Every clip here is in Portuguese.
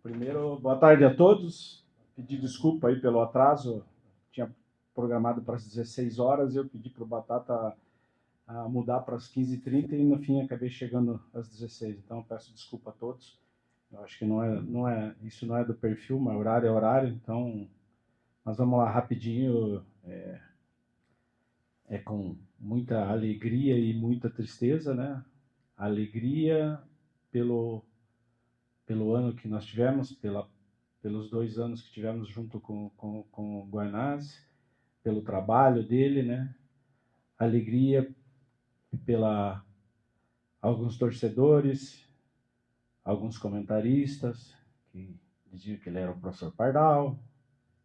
Primeiro, boa tarde a todos. Pedi desculpa aí pelo atraso. Tinha programado para as 16 horas e eu pedi para o Batata mudar para as 15h30 e no fim acabei chegando às 16. Então peço desculpa a todos. Eu acho que isso não é do perfil, mas horário é horário. Então, mas vamos lá rapidinho. É com muita alegria e muita tristeza, né? Alegria pelo ano que nós tivemos, pelos 2 anos que tivemos junto com o Guaianazes, pelo trabalho dele, né? Alegria pela alguns torcedores, alguns comentaristas que diziam que ele era o professor Pardal,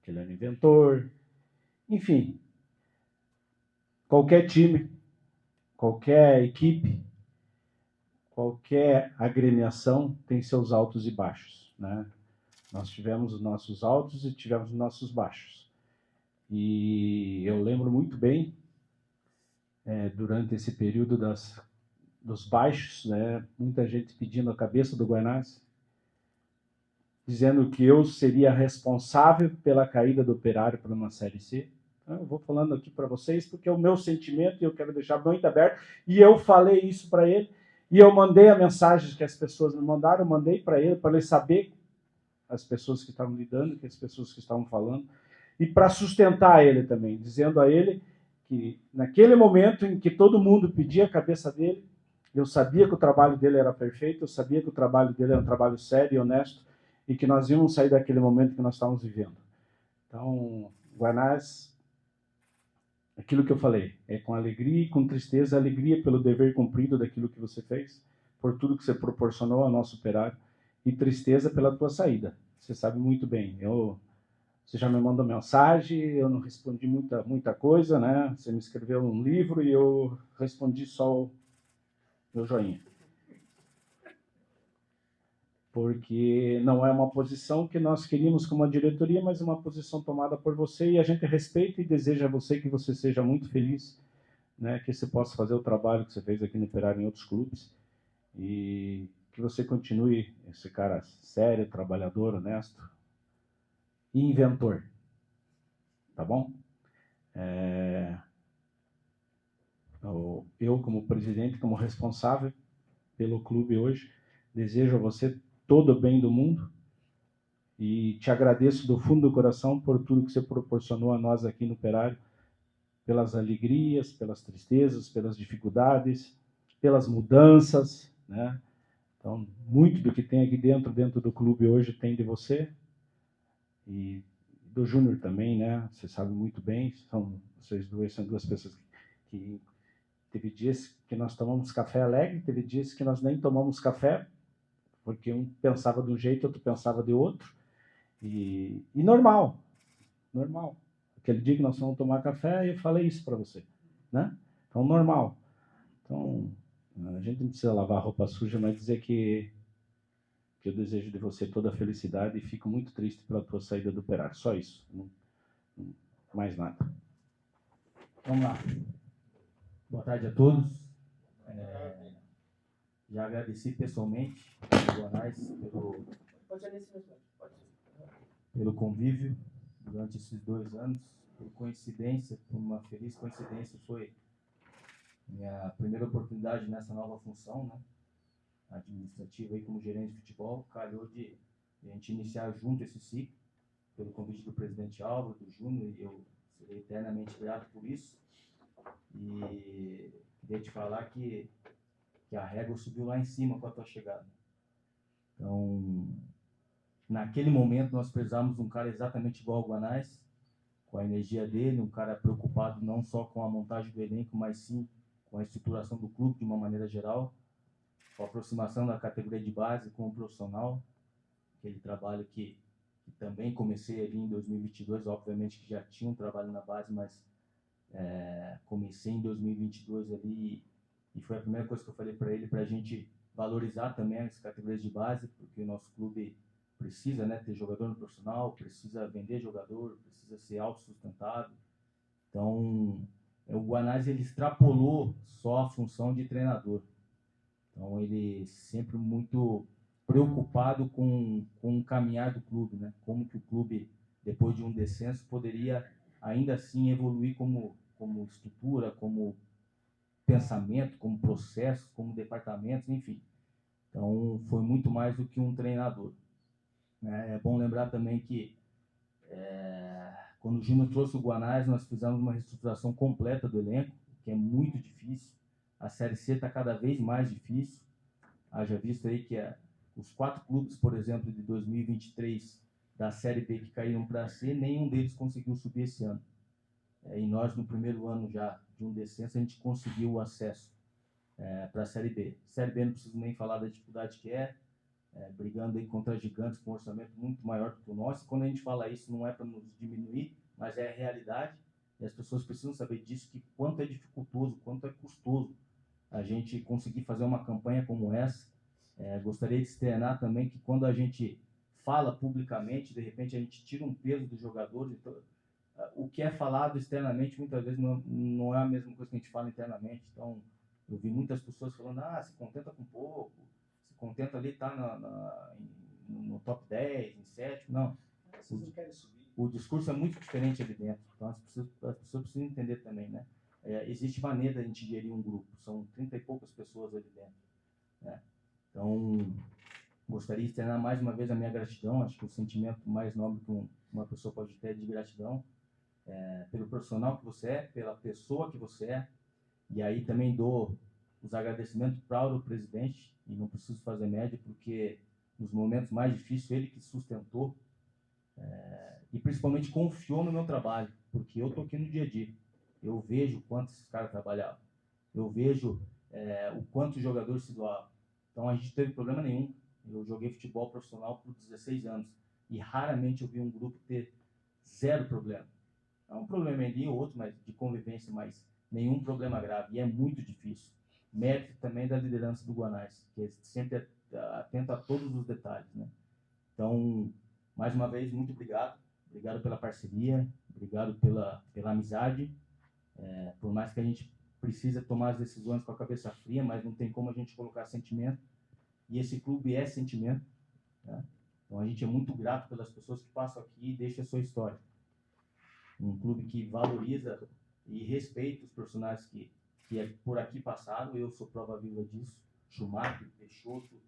que ele era inventor, enfim, qualquer time, qualquer equipe, qualquer agremiação tem seus altos e baixos, né? Nós tivemos os nossos altos e tivemos os nossos baixos. E eu lembro muito bem, durante esse período dos baixos, né, muita gente pedindo a cabeça do Guaianazes, dizendo que eu seria responsável pela caída do Operário para uma Série C. Então, eu vou falando aqui para vocês porque é o meu sentimento e eu quero deixar muito aberto. E eu falei isso para ele e eu mandei a mensagem que as pessoas me mandaram, eu mandei para ele saber as pessoas que estavam lidando, que as pessoas que estavam falando, e para sustentar ele também, dizendo a ele que naquele momento em que todo mundo pedia a cabeça dele, eu sabia que o trabalho dele era perfeito, eu sabia que o trabalho dele era um trabalho sério e honesto, e que nós íamos sair daquele momento que nós estávamos vivendo. Então, Guaianazes, aquilo que eu falei, é com alegria e com tristeza, alegria pelo dever cumprido daquilo que você fez, por tudo que você proporcionou ao nosso operário, e tristeza pela tua saída. Você sabe muito bem. Você já me mandou mensagem, eu não respondi muita coisa, né? Você me escreveu um livro e eu respondi só o meu joinha. Porque não é uma posição que nós queríamos como a diretoria, mas uma posição tomada por você, e a gente respeita e deseja a você que você seja muito feliz, né? Que você possa fazer o trabalho que você fez aqui no Operário em outros clubes, e que você continue esse cara sério, trabalhador, honesto e inventor. Tá bom? Eu, como presidente, como responsável pelo clube hoje, desejo a você todo o bem do mundo e te agradeço do fundo do coração por tudo que você proporcionou a nós aqui no Operário, pelas alegrias, pelas tristezas, pelas dificuldades, pelas mudanças, né? Então, muito do que tem aqui dentro do clube hoje tem de você e do Júnior também, né? Você sabe muito bem, são duas pessoas que teve dias que nós tomamos café alegre, teve dias que nós nem tomamos café, porque um pensava de um jeito, outro pensava de outro, e normal. Aquele dia que nós fomos tomar café, eu falei isso para você, né? Então, normal. Então, a gente não precisa lavar roupa suja, mas dizer que eu desejo de você toda a felicidade e fico muito triste pela tua saída do Operário. Só isso. Não mais nada. Vamos lá. Boa tarde a todos. Já agradeci pessoalmente ao Guaianazes pelo convívio durante esses 2 anos. Por coincidência, por uma feliz coincidência, foi minha primeira oportunidade nessa nova função, né, administrativa aí como gerente de futebol. Calhou de a gente iniciar junto esse ciclo, pelo convite do presidente Álvaro, do Júnior, e eu serei eternamente grato por isso. E queria te falar que a régua subiu lá em cima com a tua chegada. Então, naquele momento, nós precisávamos de um cara exatamente igual ao Guaianazes, com a energia dele, um cara preocupado não só com a montagem do elenco, mas sim com a estruturação do clube de uma maneira geral, com a aproximação da categoria de base com o profissional, aquele trabalho que também comecei ali em 2022, obviamente que já tinha um trabalho na base, mas comecei em 2022 ali e foi a primeira coisa que eu falei para ele, para a gente valorizar também as categorias de base, porque o nosso clube precisa, né, ter jogador no profissional, precisa vender jogador, precisa ser autossustentável. Então, o Guaianazes ele extrapolou só a função de treinador. Então, ele sempre muito preocupado com o caminhar do clube, né? Como que o clube, depois de um descenso, poderia ainda assim evoluir como estrutura, como pensamento, como processo, como departamentos, enfim. Então, foi muito mais do que um treinador. Né? É bom lembrar também que quando o Júnior trouxe o Guanás, nós fizemos uma reestruturação completa do elenco, que é muito difícil. A Série C está cada vez mais difícil. Haja visto aí que os 4 clubes, por exemplo, de 2023 da Série B que caíram para a C, nenhum deles conseguiu subir esse ano. E nós, no primeiro ano já de um descenso, a gente conseguiu o acesso para a Série B. Série B não preciso nem falar da dificuldade que brigando aí contra gigantes com um orçamento muito maior do que o nosso. Quando a gente fala isso, não é para nos diminuir, mas é a realidade. E as pessoas precisam saber disso, que quanto é dificultoso, quanto é custoso a gente conseguir fazer uma campanha como essa. Gostaria de externar também que quando a gente fala publicamente, de repente a gente tira um peso dos jogadores. Então, o que é falado externamente muitas vezes não é a mesma coisa que a gente fala internamente. Então, eu vi muitas pessoas falando, se contenta com pouco, se contenta ali estar no top 10, em sétimo. Não. Vocês não querem subir. O discurso é muito diferente ali dentro. Então, as pessoas precisam entender também, né? Existe maneira de a gente gerir um grupo. São 30 e poucas pessoas ali dentro. Né? Então, gostaria de externar mais uma vez a minha gratidão. Acho que o sentimento mais nobre que uma pessoa pode ter é de gratidão. Pelo profissional que você é, pela pessoa que você é. E aí também dou os agradecimentos para o presidente, e não preciso fazer média, porque nos momentos mais difíceis ele que sustentou e principalmente confiou no meu trabalho, porque eu estou aqui no dia a dia. Eu vejo o quanto esses caras trabalhavam. Eu vejo o quanto os jogadores se doavam. Então a gente não teve problema nenhum. Eu joguei futebol profissional por 16 anos e raramente eu vi um grupo ter zero problema. É um problema ali ou outro, mas de convivência, mas nenhum problema grave. E é muito difícil. Mérito também da liderança do Guanás, que é sempre atento a todos os detalhes, né? Então, mais uma vez, muito obrigado. Obrigado pela parceria, obrigado pela amizade. Por mais que a gente precisa tomar as decisões com a cabeça fria, mas não tem como a gente colocar sentimento. E esse clube é sentimento. Né? Então, a gente é muito grato pelas pessoas que passam aqui e deixam a sua história. Um clube que valoriza e respeita os personagens que por aqui passaram. Eu sou prova viva disso. Schumacher, Peixoto,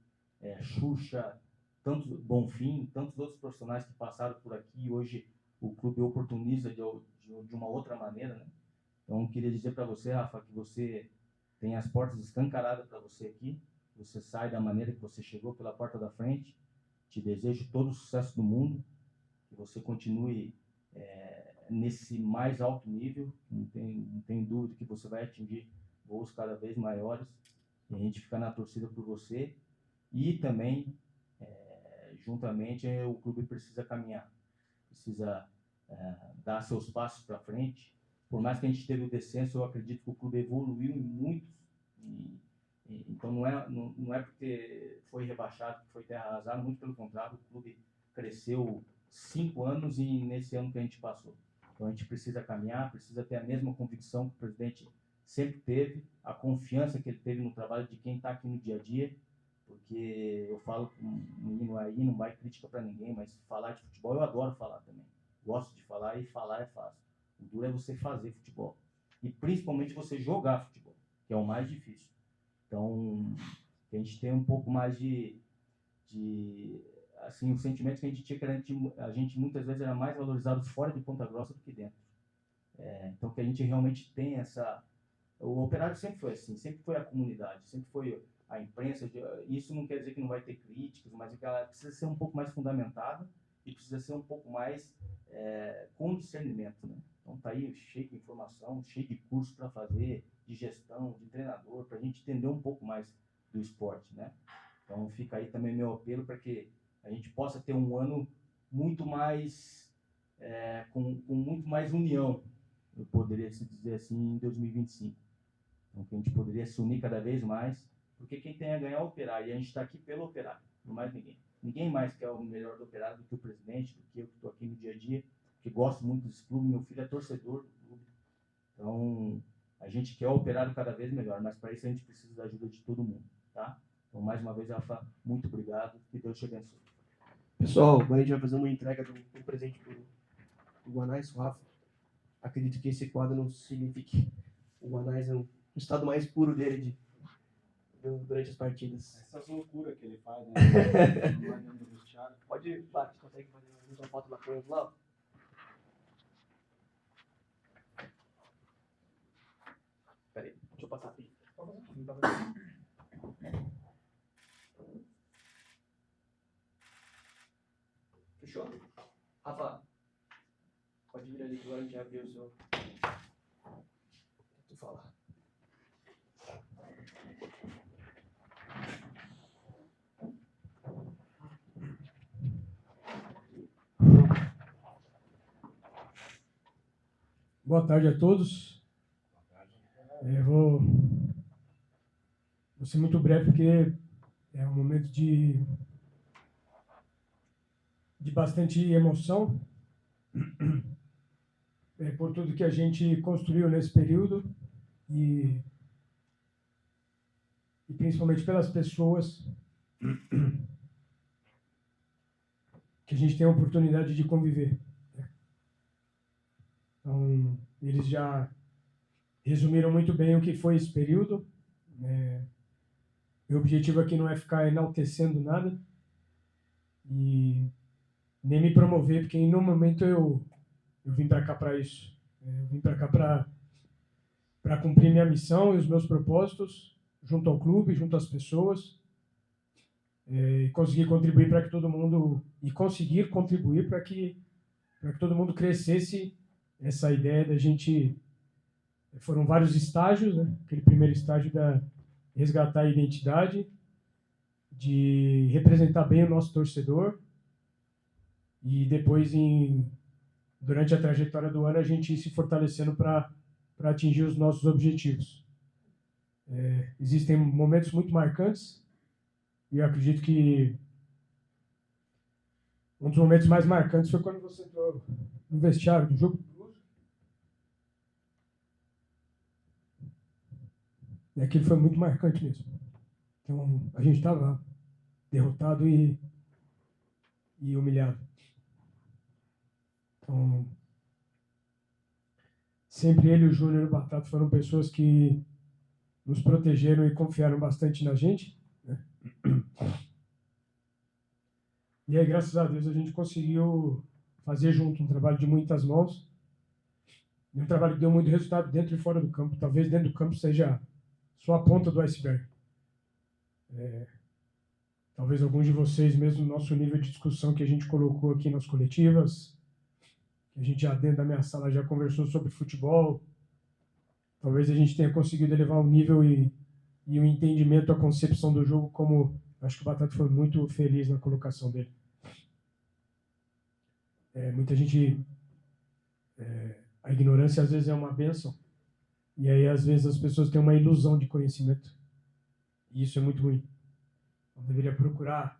Xuxa, tantos Bonfim, tantos outros profissionais que passaram por aqui e hoje o clube oportuniza de uma outra maneira, né? Então, queria dizer para você, Rafa, que você tem as portas escancaradas para você aqui. Você sai da maneira que você chegou, pela porta da frente. Te desejo todo o sucesso do mundo, que você continue nesse mais alto nível. Não tem dúvida que você vai atingir voos cada vez maiores. E a gente fica na torcida por você. E também, juntamente, o clube precisa caminhar. Precisa dar seus passos para frente. Por mais que a gente teve o descenso, eu acredito que o clube evoluiu em muitos. Então, não é porque foi rebaixado, que foi terra arrasada. Muito pelo contrário, o clube cresceu 5 anos e nesse ano que a gente passou. Então, a gente precisa caminhar, precisa ter a mesma convicção que o presidente sempre teve, a confiança que ele teve no trabalho de quem está aqui no dia a dia, porque eu falo com um menino aí, não vai crítica para ninguém, mas falar de futebol eu adoro falar também. Gosto de falar e falar é fácil. O duro é você fazer futebol. E principalmente você jogar futebol, que é o mais difícil. Então, a gente tem um pouco mais assim, o sentimento que a gente tinha, que a gente muitas vezes era mais valorizado fora de Ponta Grossa do que dentro. Então, que a gente realmente tem essa... O Operário sempre foi assim, sempre foi a comunidade, sempre foi a imprensa. Isso não quer dizer que não vai ter críticas, mas que ela precisa ser um pouco mais fundamentada e precisa ser um pouco mais com discernimento, né? Então, tá aí cheio de informação, cheio de curso para fazer, de gestão, de treinador, para a gente entender um pouco mais do esporte, né? Então, fica aí também meu apelo para que a gente possa ter um ano muito mais, com muito mais união, eu poderia se dizer assim, em 2025. Então, que a gente poderia se unir cada vez mais, porque quem tem a ganhar é o Operário, e a gente está aqui pelo Operário, não mais ninguém. Ninguém mais quer o melhor do Operário do que o presidente, do que eu que estou aqui no dia a dia, que gosto muito desse clube, meu filho é torcedor do clube. Então, a gente quer o Operário cada vez melhor, mas para isso a gente precisa da ajuda de todo mundo, tá? Então, mais uma vez, Rafa, muito obrigado. Que Deus te abençoe. Pessoal, agora a gente vai fazer uma entrega de um presente para o Guanais, o Rafa. Acredito que esse quadro não signifique o Guanais é um estado mais puro dele durante as partidas. Essas loucuras que ele faz, né? Pode, bate, consegue fazer uma foto lá com o lá? Peraí, deixa eu passar aqui. Fechou? Rafa, pode vir ali que agora a gente abriu o seu. Tu falar. Boa tarde a todos. Vou ser muito breve porque é um momento de bastante emoção por tudo que a gente construiu nesse período e principalmente pelas pessoas que a gente tem a oportunidade de conviver. Então, eles já resumiram muito bem o que foi esse período. Meu objetivo aqui não é ficar enaltecendo nada e nem me promover, porque em nenhum momento eu vim para cá para isso. Eu vim para cá para cumprir minha missão e os meus propósitos junto ao clube, junto às pessoas, e conseguir contribuir para que todo mundo para que todo mundo crescesse. Essa ideia da gente, foram vários estágios, né? Aquele primeiro estágio da resgatar a identidade, de representar bem o nosso torcedor, e depois, durante a trajetória do ano, a gente ir se fortalecendo para atingir os nossos objetivos. Existem momentos muito marcantes, e eu acredito que um dos momentos mais marcantes foi quando você entrou no vestiário do jogo. E aquilo foi muito marcante mesmo. Então, a gente estava derrotado e humilhado. Então, sempre ele, o Júnior e o Batata foram pessoas que nos protegeram e confiaram bastante na gente, né? E aí, graças a Deus, a gente conseguiu fazer junto um trabalho de muitas mãos. E um trabalho que deu muito resultado dentro e fora do campo. Talvez dentro do campo seja só a ponta do iceberg. Talvez alguns de vocês, mesmo no nosso nível de discussão que a gente colocou aqui nas coletivas, que a gente já dentro da minha sala já conversou sobre futebol, talvez a gente tenha conseguido elevar o nível e o entendimento, a concepção do jogo, como acho que o Batata foi muito feliz na colocação dele. Muita gente... a ignorância às vezes é uma bênção. E aí, às vezes, as pessoas têm uma ilusão de conhecimento. E isso é muito ruim. Então, deveria procurar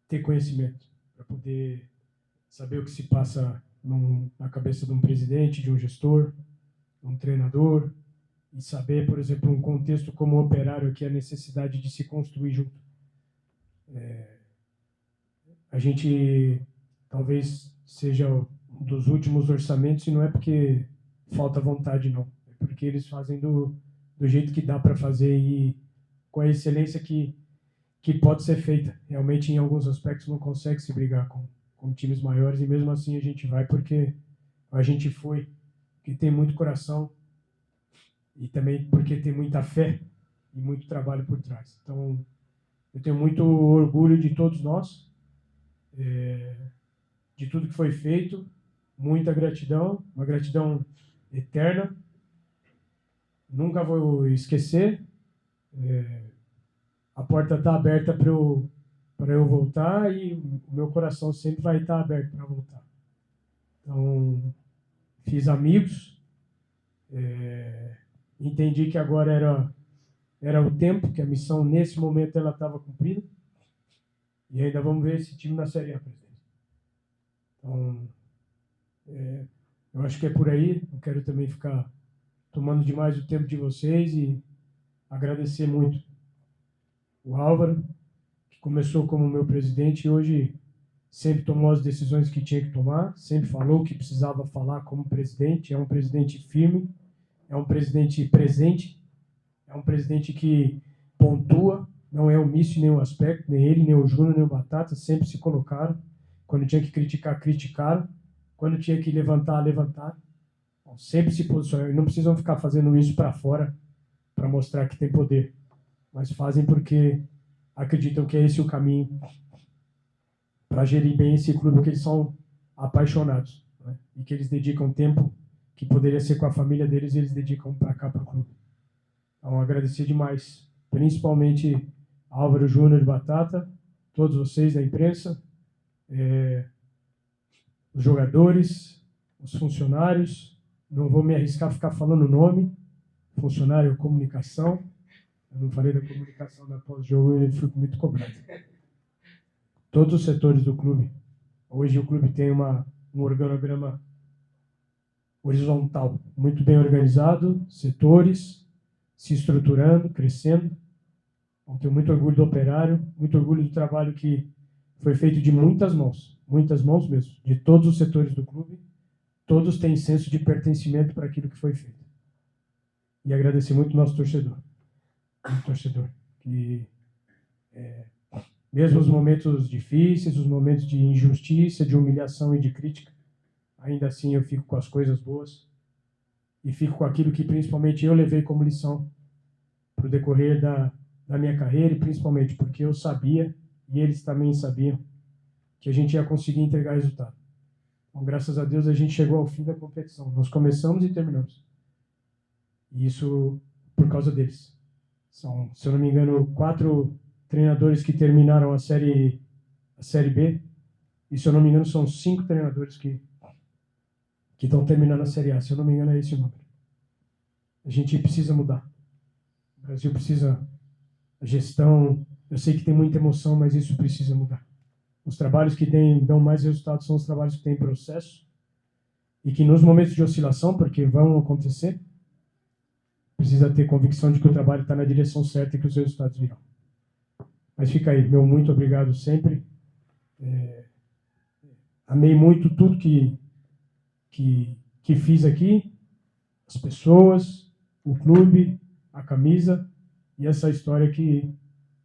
ter conhecimento para poder saber o que se passa na cabeça de um presidente, de um gestor, de um treinador, e saber, por exemplo, um contexto como operário, que é a necessidade de se construir junto. A gente talvez seja um dos últimos orçamentos, e não é porque falta vontade, não. Porque eles fazem do jeito que dá para fazer e com a excelência que pode ser feita. Realmente, em alguns aspectos, não consegue se brigar com times maiores, e mesmo assim a gente vai porque a gente foi, que tem muito coração e também porque tem muita fé e muito trabalho por trás. Então, eu tenho muito orgulho de todos nós, de tudo que foi feito, muita gratidão, uma gratidão eterna. Nunca vou esquecer. A porta está aberta para eu voltar e o meu coração sempre vai estar aberto para voltar. Então, fiz amigos, entendi que agora era o tempo, que a missão nesse momento ela estava cumprida, e ainda vamos ver esse time na Série A, presidente. Então, eu acho que é por aí. Não quero também ficar tomando demais o tempo de vocês e agradecer muito o Álvaro, que começou como meu presidente e hoje sempre tomou as decisões que tinha que tomar, sempre falou o que precisava falar como presidente. É um presidente firme, é um presidente presente, é um presidente que pontua, não é omisso em nenhum aspecto, nem ele, nem o Júnior, nem o Batata, sempre se colocaram. Quando tinha que criticar, criticaram. Quando tinha que levantar, levantaram. Então, sempre se posicionaram. E não precisam ficar fazendo isso para fora, para mostrar que tem poder. Mas fazem porque acreditam que é esse o caminho para gerir bem esse clube, que eles são apaixonados, né? E que eles dedicam tempo que poderia ser com a família deles, e eles dedicam para cá, para o clube. Então, agradecer demais, principalmente Álvaro Júnior de Batata, todos vocês da imprensa, os jogadores, os funcionários. Não vou me arriscar a ficar falando o nome, funcionário comunicação. Eu não falei da comunicação da pós-jogo e fico muito cobrado. Todos os setores do clube. Hoje o clube tem um organograma horizontal, muito bem organizado, setores, se estruturando, crescendo. Então, tenho muito orgulho do operário, muito orgulho do trabalho que foi feito de muitas mãos mesmo, de todos os setores do clube. Todos têm senso de pertencimento para aquilo que foi feito. E agradecer muito ao nosso torcedor. Que mesmo os momentos difíceis, os momentos de injustiça, de humilhação e de crítica, ainda assim eu fico com as coisas boas e fico com aquilo que principalmente eu levei como lição para o decorrer da minha carreira, e principalmente porque eu sabia, e eles também sabiam, que a gente ia conseguir entregar resultado. Então, graças a Deus, a gente chegou ao fim da competição. Nós começamos e terminamos. E isso por causa deles. São, se eu não me engano, 4 treinadores que terminaram a Série B. E, se eu não me engano, são 5 treinadores que estão terminando a Série A. Se eu não me engano, é esse o número. A gente precisa mudar. O Brasil precisa... A gestão... Eu sei que tem muita emoção, mas isso precisa mudar. Os trabalhos que dão mais resultados são os trabalhos que têm processo e que nos momentos de oscilação, porque vão acontecer, precisa ter convicção de que o trabalho está na direção certa e que os resultados virão. Mas fica aí, meu muito obrigado sempre. Amei muito tudo que fiz aqui, as pessoas, o clube, a camisa e essa história que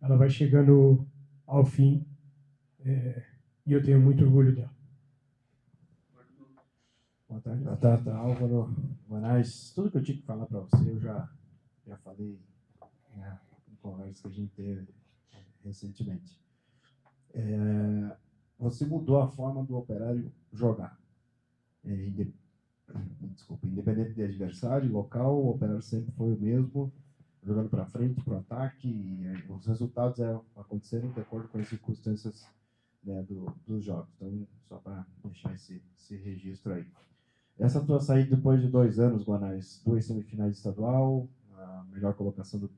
ela vai chegando ao fim. E eu tenho muito orgulho dela. Boa tarde, Batata, Álvaro, Guanais. Tudo que eu tinha que falar para você, eu já falei em conversa que a gente teve recentemente. Você mudou a forma do Operário jogar. Independente de adversário, local, o Operário sempre foi o mesmo, jogando para frente, para o ataque, e os resultados aconteceram de acordo com as circunstâncias, né, dos jogos. Então, só para deixar esse registro aí. Essa tua saída depois de 2 anos, Guanais, 2 semifinais de estadual, a melhor colocação do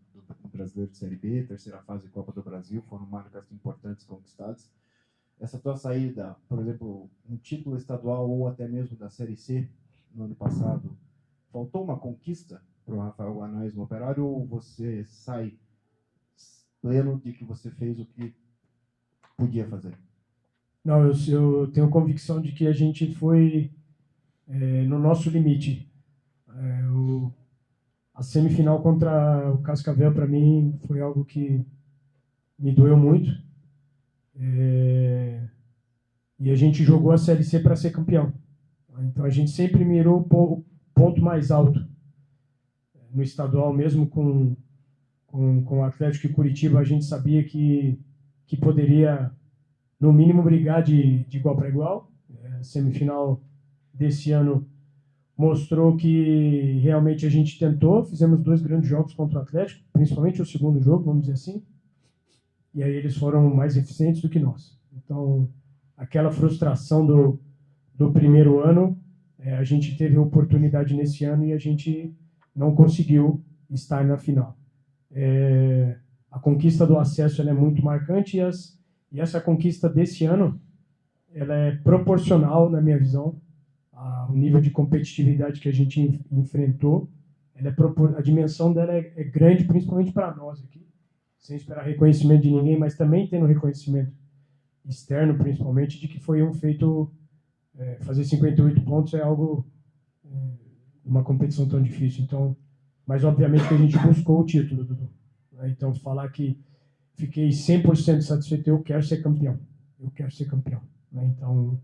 brasileiro de Série B, 3ª fase de Copa do Brasil, foram marcas importantes conquistadas. Essa tua saída, por exemplo, um título estadual ou até mesmo da Série C no ano passado, faltou uma conquista para o Rafael Guanais no Operário, ou você sai pleno de que você fez o que podia fazer? Não, eu tenho convicção de que a gente foi no nosso limite. A semifinal contra o Cascavel, para mim, foi algo que me doeu muito. E a gente jogou a Série C para ser campeão. Então, a gente sempre mirou o ponto mais alto. No estadual, mesmo com o Atlético e Curitiba, a gente sabia que poderia, no mínimo, brigar de igual para igual. A semifinal desse ano mostrou que realmente a gente tentou. Fizemos 2 grandes jogos contra o Atlético, principalmente o segundo jogo, vamos dizer assim. E aí eles foram mais eficientes do que nós. Então, aquela frustração do primeiro ano, a gente teve a oportunidade nesse ano e a gente não conseguiu estar na final. A conquista do acesso ela é muito marcante e essa conquista desse ano ela é proporcional, na minha visão, ao nível de competitividade que a gente enfrentou. A dimensão dela é grande, principalmente para nós aqui. sem esperar reconhecimento de ninguém, mas também tendo reconhecimento externo, principalmente, de que foi um feito, fazer 58 pontos é algo, uma competição tão difícil. Então, mas obviamente que a gente buscou o título, Dudu. Então, falar que fiquei 100% satisfeito, eu quero ser campeão. Eu quero ser campeão. Então,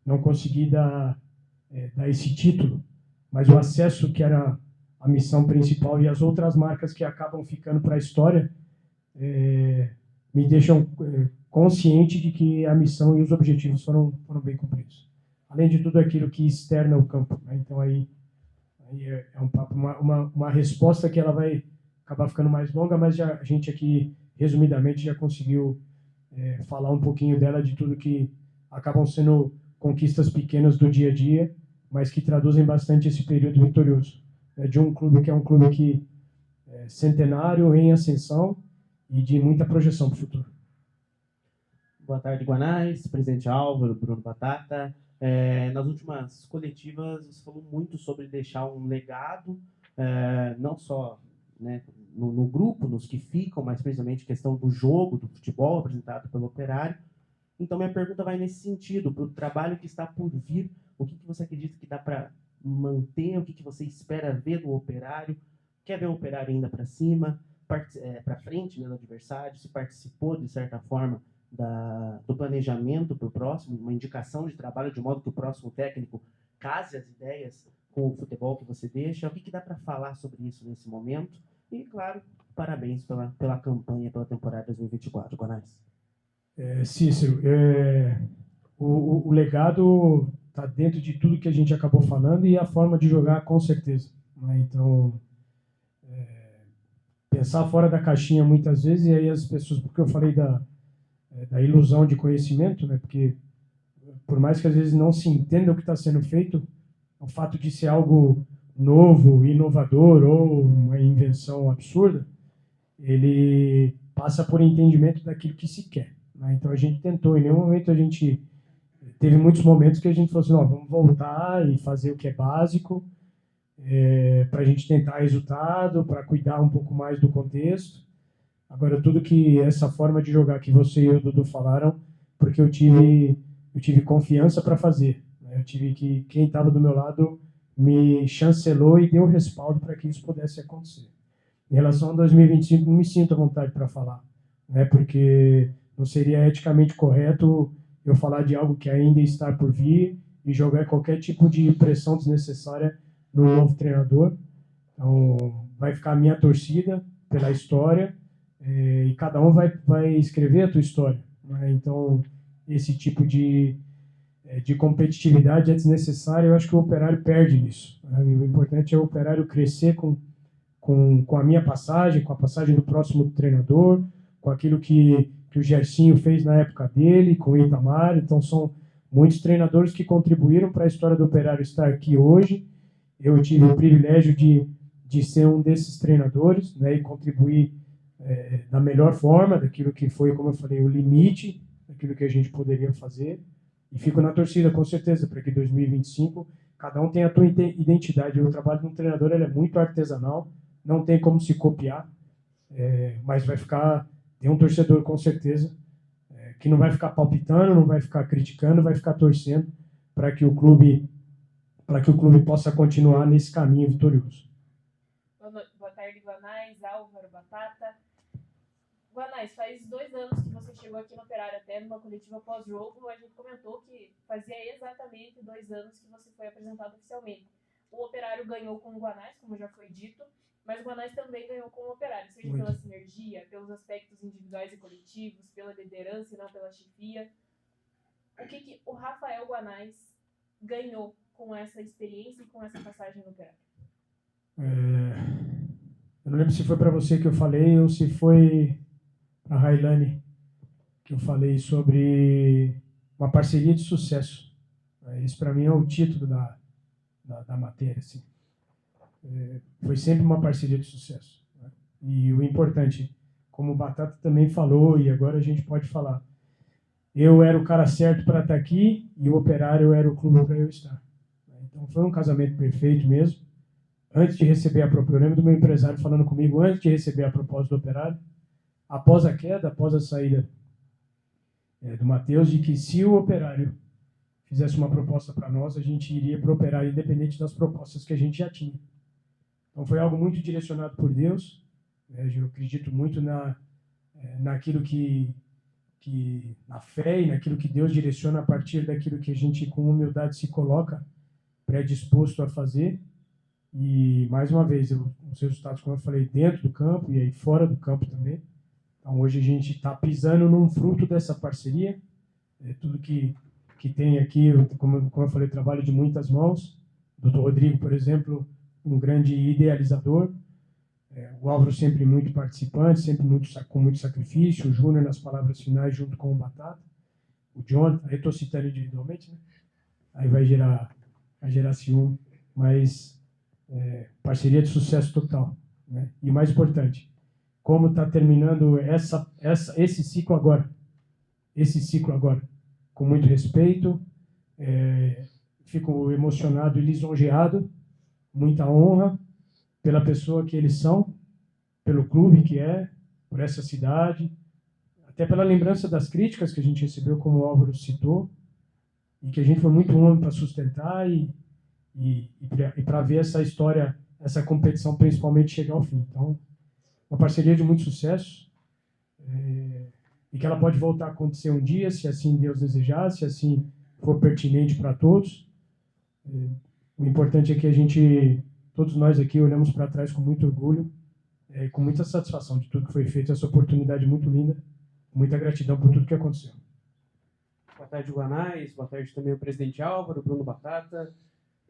não consegui dar esse título, mas o acesso, que era a missão principal, e as outras marcas que acabam ficando para a história, me deixam consciente de que a missão e os objetivos foram bem cumpridos. Além de tudo aquilo que externa o campo. Então, aí é um papo, uma resposta que ela vai acabar ficando mais longa, mas a gente aqui, resumidamente, já conseguiu falar um pouquinho dela, de tudo que acabam sendo conquistas pequenas do dia a dia, mas que traduzem bastante esse período vitorioso. De um clube que é um clube que é centenário, em ascensão e de muita projeção para o futuro. Boa tarde, Guanais, presidente Álvaro, Bruno Batata. Nas últimas coletivas, você falou muito sobre deixar um legado, não só, né, no grupo, nos que ficam, mas principalmente questão do jogo, do futebol apresentado pelo Operário. Então, minha pergunta vai nesse sentido, para o trabalho que está por vir, o que você acredita que dá para manter, o que você espera ver do Operário? Quer ver o Operário ainda para cima, para frente, né, do adversário? Se participou, de certa forma, do planejamento para o próximo, uma indicação de trabalho, de modo que o próximo técnico case as ideias com o futebol que você deixa? O que dá para falar sobre isso nesse momento? E, claro, parabéns pela campanha, pela temporada 2024, Guanais. Cícero, o legado está dentro de tudo que a gente acabou falando, e a forma de jogar, com certeza. Então, pensar fora da caixinha muitas vezes, e aí as pessoas, porque eu falei da ilusão de conhecimento, né? Porque por mais que às vezes não se entenda o que está sendo feito, o fato de ser algo novo, inovador ou uma invenção absurda, ele passa por entendimento daquilo que se quer. Né? Então a gente tentou, em nenhum momento a gente teve muitos momentos que a gente falou assim, não, vamos voltar e fazer o que é básico, para a gente tentar resultado, para cuidar um pouco mais do contexto. Agora, tudo que essa forma de jogar que você e o Dudu falaram, porque eu tive confiança para fazer. Né? Eu tive que, quem estava do meu lado me chancelou e deu respaldo para que isso pudesse acontecer. Em relação a 2025, não me sinto à vontade para falar, né? Porque não seria eticamente correto eu falar de algo que ainda está por vir e jogar qualquer tipo de pressão desnecessária no novo treinador. Então, vai ficar a minha torcida pela história, e cada um vai escrever a tua história. Né? Então, esse tipo de competitividade é desnecessário. Eu acho que o Operário perde nisso. Né? O importante é o Operário crescer com a minha passagem, com a passagem do próximo treinador, com aquilo que o Gersinho fez na época dele, com o Itamar. Então, são muitos treinadores que contribuíram para a história do Operário estar aqui hoje. Eu tive o privilégio de ser um desses treinadores, né, e contribuir da melhor forma, daquilo que foi, como eu falei, o limite, daquilo que a gente poderia fazer. E fico na torcida, com certeza, para que 2025 cada um tenha a tua identidade. O trabalho de um treinador ele é muito artesanal, não tem como se copiar, mas vai ficar, tem um torcedor com certeza, que não vai ficar palpitando, não vai ficar criticando, vai ficar torcendo para que o clube possa continuar nesse caminho vitorioso. Boa tarde, Guanais, Álvaro, Batata. Guanais, faz 2 anos que você chegou aqui no Operário, até numa coletiva pós-jogo, a gente comentou que fazia exatamente 2 anos que você foi apresentado oficialmente. O Operário ganhou com o Guanais, como já foi dito, mas o Guanais também ganhou com o Operário, seja pela sinergia, pelos aspectos individuais e coletivos, pela liderança e não pela chefia. O que o Rafael Guanais ganhou com essa experiência e com essa passagem no Operário? Eu não lembro se foi para você que eu falei ou se foi para a Railane que eu falei sobre uma parceria de sucesso. Esse para mim é o título da matéria. Assim. Foi sempre uma parceria de sucesso. Né? E o importante, como o Batata também falou, e agora a gente pode falar, eu era o cara certo para estar aqui e o Operário era o clube para eu estar. Então foi um casamento perfeito mesmo. Antes de receber a proposta, eu lembro do meu empresário falando comigo antes de receber a proposta do Operário, após a queda, após a saída do Matheus, de que se o Operário fizesse uma proposta para nós, a gente iria para o Operário independente das propostas que a gente já tinha. Então foi algo muito direcionado por Deus. Eu acredito muito naquilo que na fé e naquilo que Deus direciona a partir daquilo que a gente com humildade se coloca predisposto a fazer. E mais uma vez, os resultados, como eu falei, dentro do campo e aí fora do campo também. Então hoje a gente está pisando num fruto dessa parceria. Tudo que tem aqui, como eu falei, trabalho de muitas mãos. O Dr. Rodrigo, por exemplo, um grande idealizador. O Álvaro sempre muito participante, sempre com muito sacrifício. O Júnior nas palavras finais junto com o Batata. O John, aí estou citando individualmente, né? Aí vai gerar ciúme. Mas parceria de sucesso total, né? E mais importante, como está terminando esse ciclo agora. Com muito respeito, fico emocionado e lisonjeado, muita honra pela pessoa que eles são, pelo clube que é, por essa cidade, até pela lembrança das críticas que a gente recebeu, como o Álvaro citou, e que a gente foi muito homem para sustentar e para ver essa história, essa competição principalmente chegar ao fim. Então, uma parceria de muito sucesso, e que ela pode voltar a acontecer um dia, se assim Deus desejar, se assim for pertinente para todos. O importante é que todos nós aqui olhamos para trás com muito orgulho, com muita satisfação de tudo que foi feito, essa oportunidade muito linda, muita gratidão por tudo que aconteceu. Boa tarde, Guanais. Boa tarde também ao presidente Álvaro, Bruno Batata.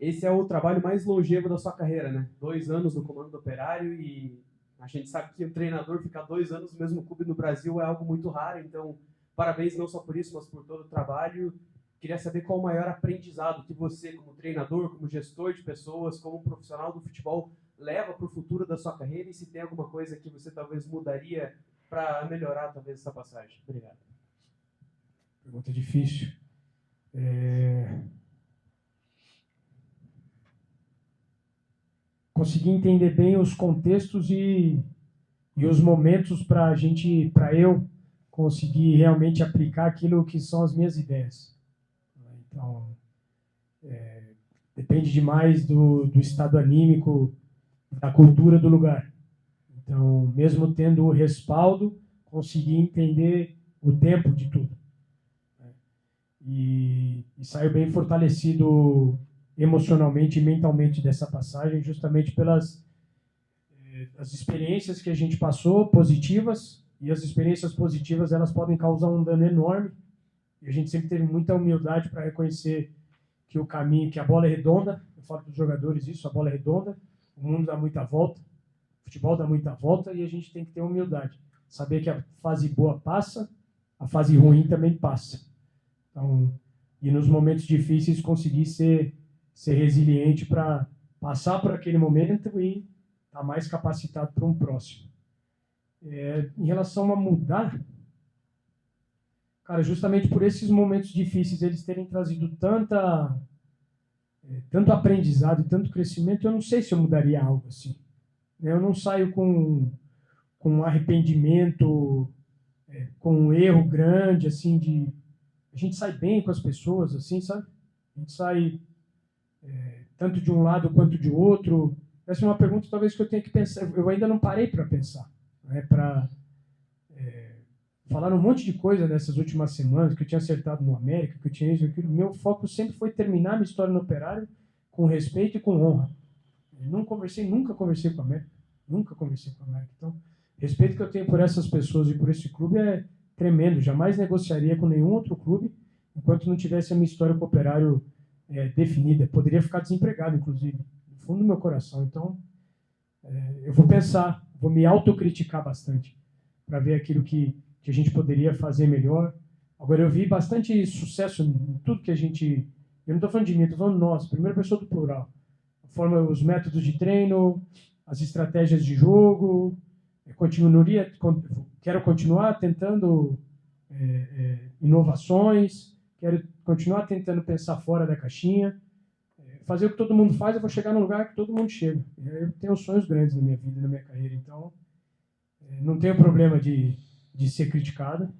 Esse é o trabalho mais longevo da sua carreira, né? 2 anos no comando do Operário, e a gente sabe que um treinador ficar 2 anos no mesmo clube no Brasil é algo muito raro. Então, parabéns não só por isso, mas por todo o trabalho. Queria saber qual o maior aprendizado que você, como treinador, como gestor de pessoas, como profissional do futebol, leva para o futuro da sua carreira, e se tem alguma coisa que você talvez mudaria para melhorar talvez essa passagem. Obrigado. Pergunta difícil. Conseguir entender bem os contextos e os momentos para eu conseguir realmente aplicar aquilo que são as minhas ideias. Então, depende demais do estado anímico, da cultura do lugar. Então, mesmo tendo o respaldo, conseguir entender o tempo de tudo. E saio bem fortalecido emocionalmente e mentalmente dessa passagem, justamente pelas as experiências que a gente passou, positivas, e as experiências positivas elas podem causar um dano enorme, e a gente sempre teve muita humildade para reconhecer que o caminho, que a bola é redonda. Eu falo para os jogadores isso, a bola é redonda, o mundo dá muita volta, o futebol dá muita volta, e a gente tem que ter humildade, saber que a fase boa passa, a fase ruim também passa. Então, e nos momentos difíceis conseguir ser resiliente para passar por aquele momento e estar mais capacitado para um próximo. Em relação a mudar, cara, justamente por esses momentos difíceis, eles terem trazido tanto aprendizado e tanto crescimento, eu não sei se eu mudaria algo assim. Eu não saio com arrependimento, com um erro grande, assim, a gente sai bem com as pessoas, assim, sabe? A gente sai tanto de um lado quanto de outro. Essa é uma pergunta talvez que eu tenha que pensar. Eu ainda não parei para pensar, né? Para falar um monte de coisa nessas últimas semanas, que eu tinha acertado no América, que eu tinha isso, aquilo. Meu foco sempre foi terminar minha história no Operário com respeito e com honra. Eu nunca conversei com a América. Nunca conversei com a América. Então, o respeito que eu tenho por essas pessoas e por esse clube é tremendo. Jamais negociaria com nenhum outro clube enquanto não tivesse a minha história com o Operário definida. Poderia ficar desempregado, inclusive, no fundo do meu coração. Então, eu vou pensar, vou me autocriticar bastante para ver aquilo que a gente poderia fazer melhor. Agora, eu vi bastante sucesso em tudo que a gente... Eu não estou falando de mim, estou falando nós, primeira pessoa do plural. Os métodos de treino, as estratégias de jogo. Quero continuar tentando inovações, quero continuar tentando pensar fora da caixinha, fazer o que todo mundo faz. Eu vou chegar num lugar que todo mundo chega. Eu tenho sonhos grandes na minha vida, na minha carreira. Então, Não tenho problema de ser criticado.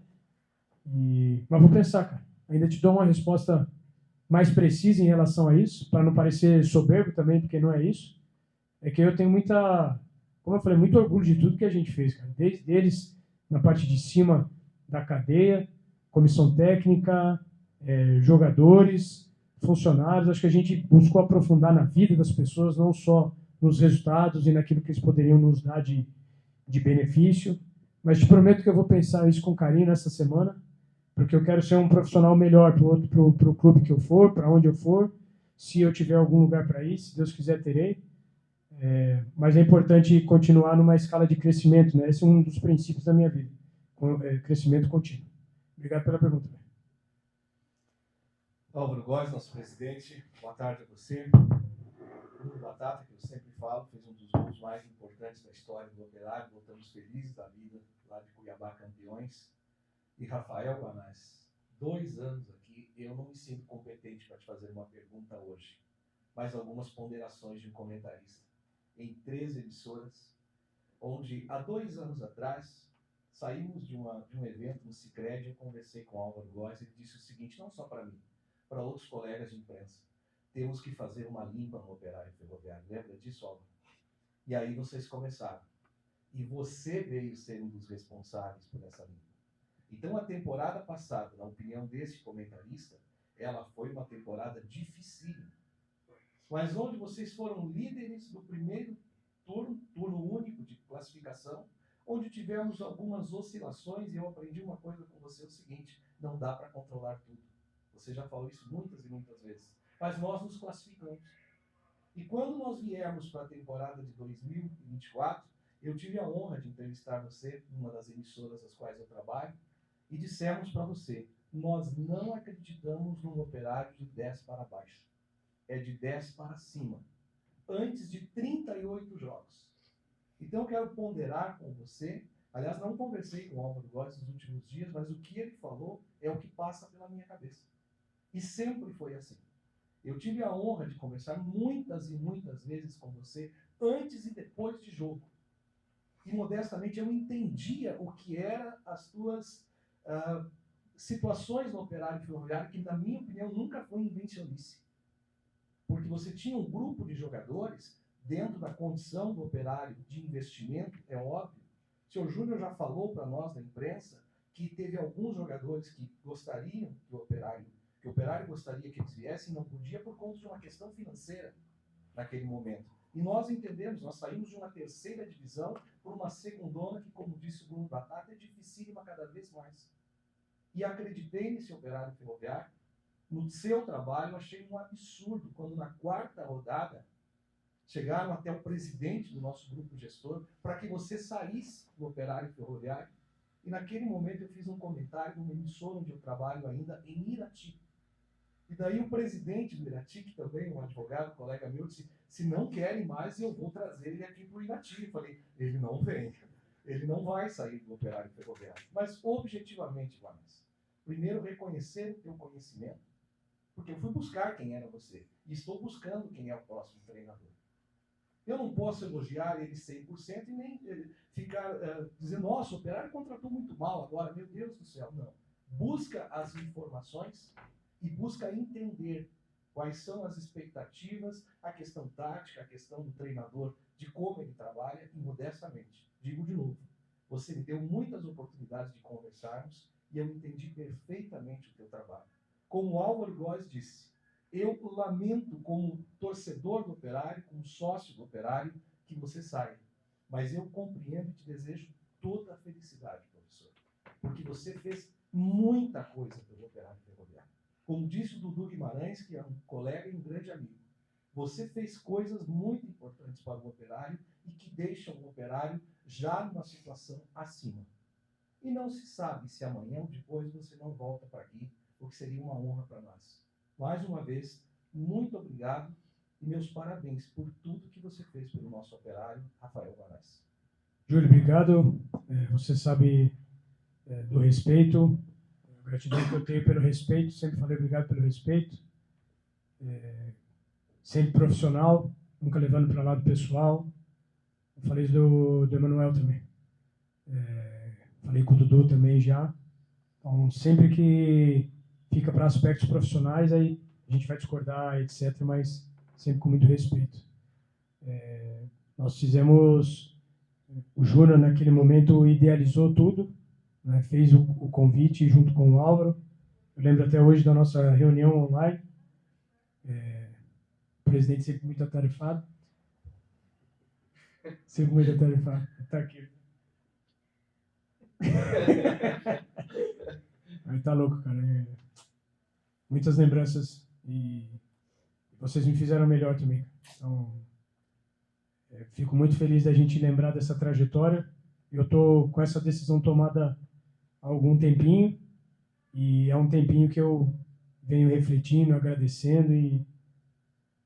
Mas vou pensar, cara. Ainda te dou uma resposta mais precisa em relação a isso, para não parecer soberbo também, porque não é isso. É que eu tenho como eu falei, muito orgulho de tudo que a gente fez, cara. Desde eles, na parte de cima da cadeia, comissão técnica, jogadores, funcionários. Acho que a gente buscou aprofundar na vida das pessoas, não só nos resultados e naquilo que eles poderiam nos dar de benefício. Mas te prometo que eu vou pensar isso com carinho nessa semana, porque eu quero ser um profissional melhor para o clube que eu for, para onde eu for. Se eu tiver algum lugar para ir, se Deus quiser, terei. Mas é importante continuar numa escala de crescimento, né? Esse é um dos princípios da minha vida, crescimento contínuo. Obrigado pela pergunta. Álvaro Góes, nosso presidente, boa tarde a você. Bruno Batata, que eu sempre falo, fez um dos gols mais importantes da história do Operário, voltamos felizes da vida, lá de Cuiabá, campeões. E Rafael Guanais, 2 anos aqui, eu não me sinto competente para te fazer uma pergunta hoje, mas algumas ponderações de um comentarista. Em 3 emissoras, onde há 2 anos atrás, saímos de um evento no Sicredi, eu conversei com o Álvaro Góes, ele disse o seguinte, não só para mim, para outros colegas de imprensa, temos que fazer uma limpa no Operário Ferroviário. Lembra disso, Álvaro? E aí vocês começaram. E você veio ser um dos responsáveis por essa limpa. Então, a temporada passada, na opinião desse comentarista, ela foi uma temporada dificílima. Mas onde vocês foram líderes do primeiro turno único de classificação, onde tivemos algumas oscilações, e eu aprendi uma coisa com você, o seguinte, não dá para controlar tudo. Você já falou isso muitas e muitas vezes. Mas nós nos classificamos. E quando nós viemos para a temporada de 2024, eu tive a honra de entrevistar você numa das emissoras às quais eu trabalho, e dissemos para você, nós não acreditamos num Operário de 10 para baixo. É de 10 para cima. Antes de 38 jogos. Então eu quero ponderar com você, aliás, não conversei com o Álvaro Góes nos últimos dias, mas o que ele falou é o que passa pela minha cabeça. E sempre foi assim. Eu tive a honra de conversar muitas e muitas vezes com você, antes e depois de jogo. E modestamente eu entendia o que eram as tuas situações no Operário Ferroviário, que na minha opinião nunca foi invencionice. Porque você tinha um grupo de jogadores dentro da condição do Operário de investimento, é óbvio. O senhor Júnior já falou para nós na imprensa que teve alguns jogadores que gostariam que o Operário gostaria que eles viessem e não podia por conta de uma questão financeira naquele momento. E nós entendemos, nós saímos de uma 3ª divisão para uma segundona que, como disse o Bruno Batata, é dificílima cada vez mais. E acreditei nesse Operário Ferroviário. No seu trabalho, achei um absurdo quando na 4ª rodada chegaram até o presidente do nosso grupo gestor para que você saísse do Operário Ferroviário. E naquele momento eu fiz um comentário numa emissora onde eu trabalho ainda, em Irati. E daí o presidente do Irati, que também é um advogado, um colega meu, disse, se não querem mais, eu vou trazer ele aqui para o Irati. Eu falei, ele não vem, ele não vai sair do Operário Ferroviário. Mas objetivamente, Guanais, primeiro reconhecer o teu conhecimento, porque eu fui buscar quem era você, e estou buscando quem é o próximo treinador. Eu não posso elogiar ele 100% e nem ficar dizendo, nossa, o Operário contratou muito mal agora, meu Deus do céu. Não. Busca as informações e busca entender quais são as expectativas, a questão tática, a questão do treinador, de como ele trabalha, e modestamente, digo de novo, você me deu muitas oportunidades de conversarmos e eu entendi perfeitamente o teu trabalho. Como o Álvaro Góes disse, eu lamento como torcedor do Operário, como sócio do Operário, que você saia. Mas eu compreendo e te desejo toda a felicidade, professor. Porque você fez muita coisa pelo Operário Ferroviário. Como disse o Dudu Guimarães, que é um colega e um grande amigo, você fez coisas muito importantes para o Operário e que deixam o Operário já numa situação acima. E não se sabe se amanhã ou depois você não volta para aqui, o que seria uma honra para nós. Mais uma vez, muito obrigado e meus parabéns por tudo que você fez pelo nosso Operário, Rafael Guanais. Júlio, obrigado. Você sabe do respeito, a gratidão que eu tenho pelo respeito, sempre falei obrigado pelo respeito. Sempre profissional, nunca levando para o lado pessoal. Eu falei isso do Emanuel também. Falei com o Dudu também já. Então, sempre que fica para aspectos profissionais, aí a gente vai discordar, etc., mas sempre com muito respeito. Nós fizemos... O Júnior, naquele momento, idealizou tudo, né? Fez o convite junto com o Álvaro. Eu lembro até hoje da nossa reunião online. O presidente sempre muito atarefado. Sempre muito atarefado. Está aqui. Aí tá louco, cara. Muitas lembranças e vocês me fizeram melhor também. Então, fico muito feliz da gente lembrar dessa trajetória. Eu tô com essa decisão tomada há algum tempinho e é um tempinho que eu venho refletindo, agradecendo, e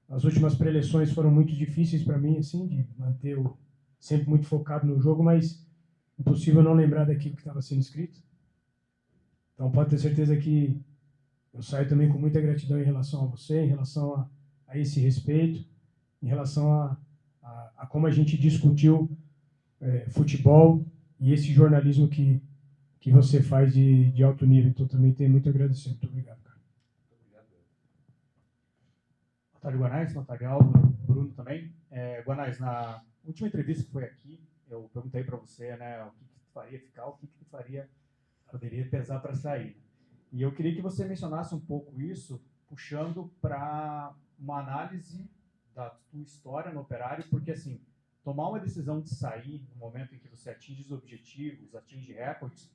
as últimas preleções foram muito difíceis para mim, assim, de manter sempre muito focado no jogo, mas impossível não lembrar daquilo que estava sendo escrito. Então pode ter certeza que eu saio também com muita gratidão em relação a você, em relação a esse respeito, em relação a como a gente discutiu futebol e esse jornalismo que você faz de alto nível. Então também tenho muito a agradecer. Muito obrigado, cara. Boa tarde, Guanais. Boa tarde, Álvaro. Bruno também. Guanais, na última entrevista que foi aqui, eu perguntei para você, né, o que faria ficar, o que poderia pesar para sair. E eu queria que você mencionasse um pouco isso, puxando para uma análise da tua história no Operário, porque, assim, tomar uma decisão de sair no momento em que você atinge os objetivos, atinge recordes,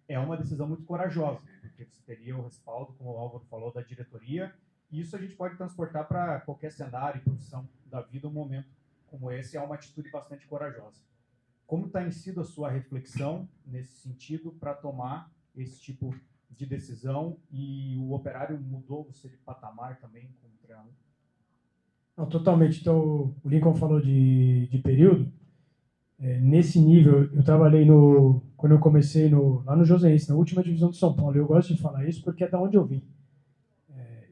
é uma decisão muito corajosa, porque você teria o respaldo, como o Álvaro falou, da diretoria, e isso a gente pode transportar para qualquer cenário e profissão da vida. Um momento como esse é uma atitude bastante corajosa. Como tem sido a sua reflexão nesse sentido para tomar esse tipo de decisão, e o Operário mudou você de patamar também como treinador? Não, totalmente. Então, o Lincoln falou de período. Nesse nível, eu trabalhei quando eu comecei lá no Joseense, na última divisão de São Paulo. Eu gosto de falar isso porque é da onde eu vim.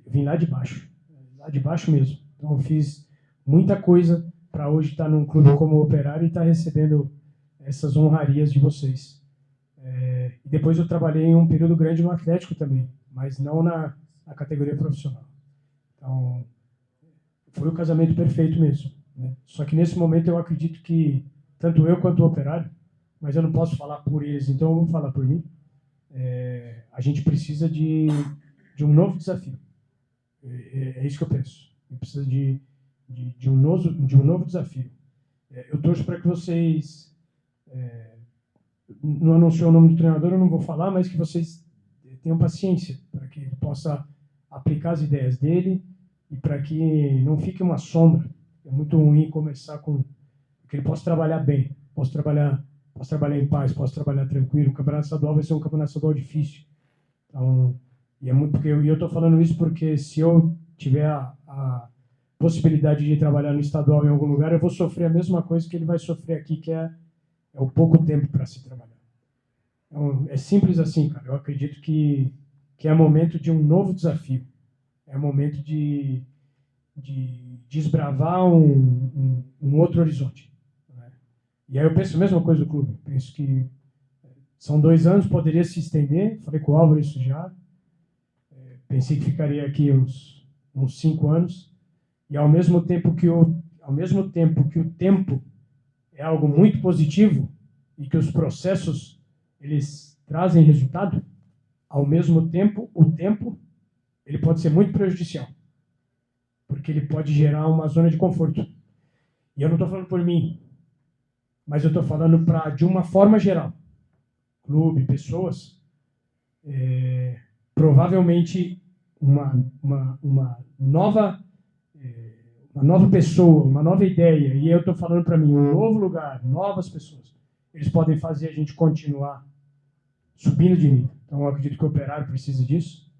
Eu vim lá de baixo mesmo. Então, eu fiz muita coisa para hoje estar num clube como o Operário e estar recebendo essas honrarias de vocês. E depois eu trabalhei um período grande no Atlético também, mas não na categoria profissional. Então, foi o casamento perfeito mesmo, né? Só que nesse momento eu acredito que, tanto eu quanto o Operário, mas eu não posso falar por eles, então eu vou falar por mim, a gente precisa de um novo desafio. É isso que eu penso. A gente precisa de um novo desafio. Eu torço para que vocês... não anunciou o nome do treinador, eu não vou falar, mas que vocês tenham paciência para que ele possa aplicar as ideias dele e para que não fique uma sombra. É muito ruim começar que ele possa trabalhar bem, possa trabalhar em paz, possa trabalhar tranquilo. O campeonato estadual vai ser um campeonato estadual difícil. Então, e é muito porque eu estou falando isso porque se eu tiver a possibilidade de trabalhar no estadual em algum lugar, eu vou sofrer a mesma coisa que ele vai sofrer aqui, que é o pouco tempo para se trabalhar. Então, é simples assim, cara. Eu acredito que é momento de um novo desafio. É momento de desbravar um outro horizonte, né? E aí eu penso a mesma coisa do clube. Penso que são 2 anos, poderia se estender. Falei com o Álvaro isso já. Pensei que ficaria aqui uns 5 anos. E ao mesmo tempo que o tempo é algo muito positivo e que os processos eles trazem resultado, ao mesmo tempo o tempo ele pode ser muito prejudicial, porque ele pode gerar uma zona de conforto. E eu não estou falando por mim, mas eu estou falando de uma forma geral. Clube, pessoas, provavelmente uma nova pessoa, uma nova ideia, e eu estou falando para mim, um novo lugar, novas pessoas, eles podem fazer a gente continuar subindo de nível. Então eu acredito que o Operário precisa disso,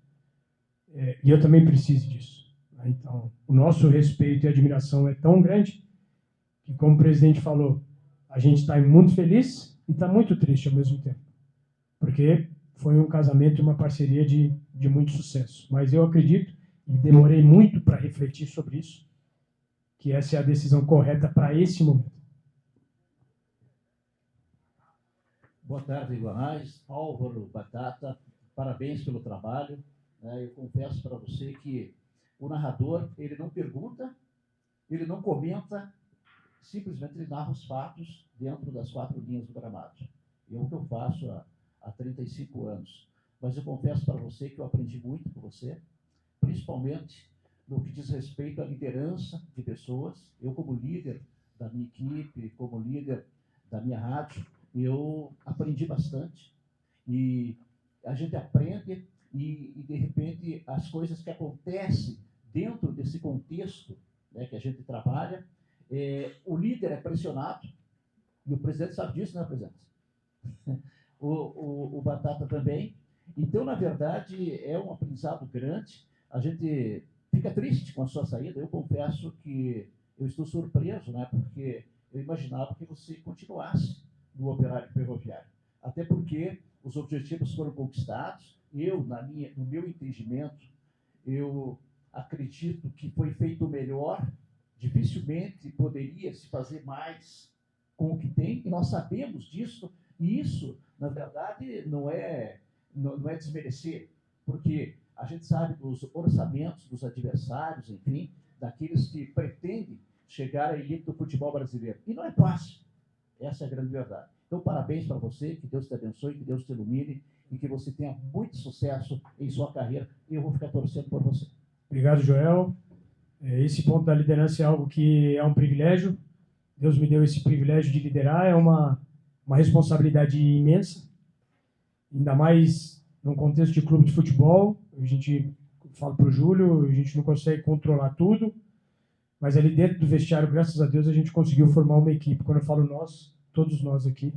e eu também preciso disso. Então, o nosso respeito e admiração é tão grande que, como o presidente falou, a gente está muito feliz e está muito triste ao mesmo tempo, porque foi um casamento e uma parceria de muito sucesso. Mas eu acredito, e demorei muito para refletir sobre isso, que essa é a decisão correta para esse momento. Boa tarde, Guanais. Álvaro Batata, parabéns pelo trabalho. Eu confesso para você que o narrador, ele não pergunta, ele não comenta, simplesmente ele narra os fatos dentro das 4 linhas do gramado. É o que eu faço há 35 anos. Mas eu confesso para você que eu aprendi muito com você, principalmente no que diz respeito à liderança de pessoas. Eu, como líder da minha equipe, como líder da minha rádio, eu aprendi bastante. E a gente aprende e de repente, as coisas que acontecem dentro desse contexto, né, que a gente trabalha, o líder é pressionado, e o presidente sabe disso, né, presidente? O Batata também. Então, na verdade, é um aprendizado grande. A gente fica triste com a sua saída. Eu confesso que eu estou surpreso, né, porque eu imaginava que você continuasse no Operário Ferroviário. Até porque os objetivos foram conquistados. Eu, no meu entendimento, eu acredito que foi feito o melhor. Dificilmente poderia se fazer mais com o que tem, e nós sabemos disso. E isso, na verdade, não é desmerecer, porque a gente sabe dos orçamentos dos adversários, enfim, daqueles que pretendem chegar à elite do futebol brasileiro. E não é fácil. Essa é a grande verdade. Então, parabéns para você, que Deus te abençoe, que Deus te ilumine e que você tenha muito sucesso em sua carreira. E eu vou ficar torcendo por você. Obrigado, Joel. Esse ponto da liderança é algo que é um privilégio. Deus me deu esse privilégio de liderar. É uma responsabilidade imensa, ainda mais num contexto de clube de futebol. A gente, falo para o Júlio, a gente não consegue controlar tudo, mas ali dentro do vestiário, graças a Deus, a gente conseguiu formar uma equipe. Quando eu falo nós, todos nós aqui.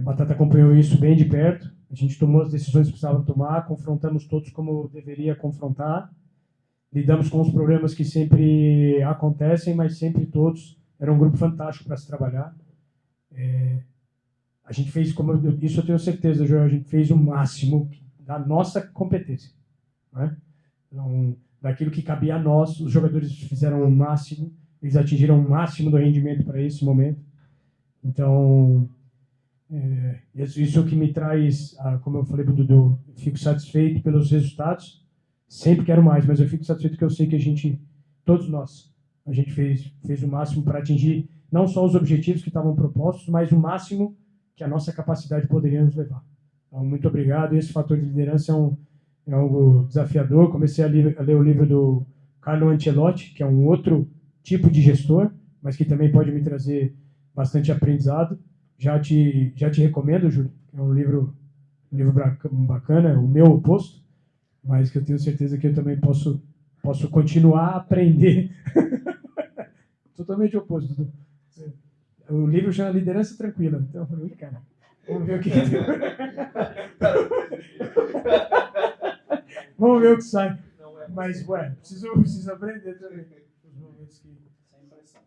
Batata acompanhou isso bem de perto. A gente tomou as decisões que precisava tomar, confrontamos todos como deveria confrontar, lidamos com os problemas que sempre acontecem, mas sempre todos. Era um grupo fantástico para se trabalhar. A gente fez, isso eu tenho certeza, Joel, a gente fez o máximo da nossa competência, né? Então, daquilo que cabia a nós, os jogadores fizeram o máximo, eles atingiram o máximo do rendimento para esse momento. Então, isso é o que me traz, como eu falei para o Dudu, eu fico satisfeito pelos resultados, sempre quero mais, mas eu fico satisfeito porque eu sei que todos nós, a gente fez o máximo para atingir não só os objetivos que estavam propostos, mas o máximo que a nossa capacidade poderia nos levar. Então, muito obrigado. Esse fator de liderança é algo desafiador. Comecei a ler o livro do Carlo Ancelotti, que é um outro tipo de gestor, mas que também pode me trazer bastante aprendizado. Já te recomendo, Júlio. É um livro bacana, o meu oposto, mas que eu tenho certeza que eu também posso continuar a aprender. Totalmente oposto, Dudu. O livro chama Liderança Tranquila. Então eu falei, cara, vamos ver o que vamos ver o que sai. Mas, preciso aprender também. Os momentos que... Sem pressão.